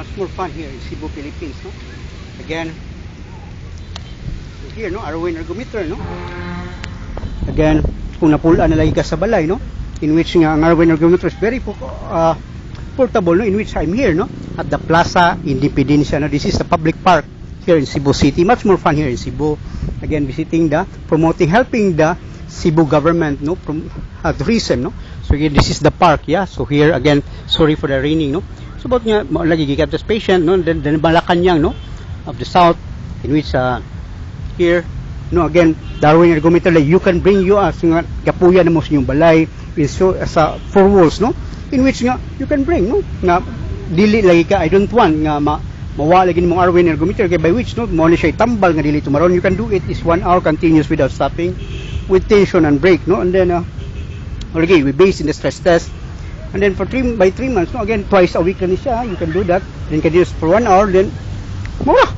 much more fun here in Cebu, Philippines, no? Again, here, no, Arwin ergometer, no? Again, kung napulaan na lagi ka sa balay, no? In which nga ang Arwin ergometer is very portable, no? In which I'm here, no? At the Plaza Independencia, no? This is the public park here in Cebu City. Much more fun here in Cebu. Again, visiting helping the Cebu government, no? Tourism, no? So here, this is the park, yeah? So here, again, sorry for the raining, no? So about nga, lagi gikat this patient, no? Then Malacanang, no? Of the south, in which, here, no, again, Darwin ergometer, like, you can bring you as nga kapuya na mo sa inyong balay so sa four walls, no, in which nga you can bring, no, nga dili lagi ka I don't want nga mawala gini mong Arwin ergometer kay by which, no, mo na siya tambal nga dili tumaron. You can do it is 1 hour continuous without stopping with tension and break, no, and then again we base in the stress test, and then for 3 months, no, again twice a week na siya, you can do that, then continuous for 1 hour, then mawala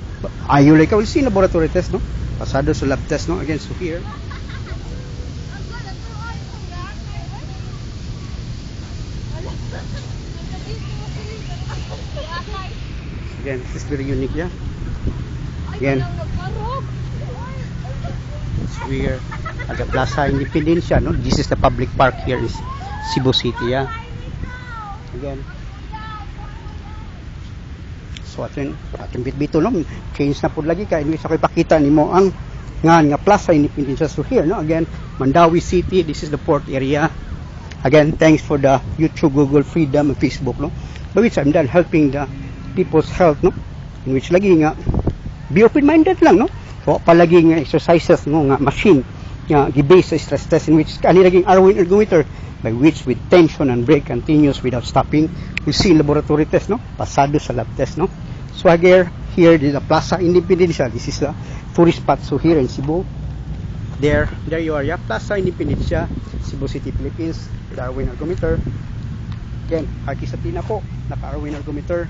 ayaw like we'll see laboratory test, no, pasado sa lab test, no, again. So here again, this is very unique, yeah. Again, so here at the Plaza Independencia, no, this is the public park here in Cebu City, yeah. Again, so atin bitbito, no, change na po lagi ka, in which ako ipakita nimo ang nga Plaza Independencia. So here, no, again, Mandawi City, this is the port area. Again, thanks for the YouTube, Google, Freedom, and Facebook, no, by which I'm done helping the people's health, no, in which lagi nga be open-minded lang, no, so palagi nga exercises, no, nga machine nga gi-base sa stress test, in which ani laging Arwin ergometer by which with tension and break continuous without stopping. We see laboratory test, no, pasado sa lab test, no. So again, here is the Plaza Independencia. This is the tourist spot. So here in Cebu, there you are, yeah, Plaza Independencia, Cebu City, Philippines, with Arwin ergometer. Again, Arki Satina po, naka Arwin ergometer.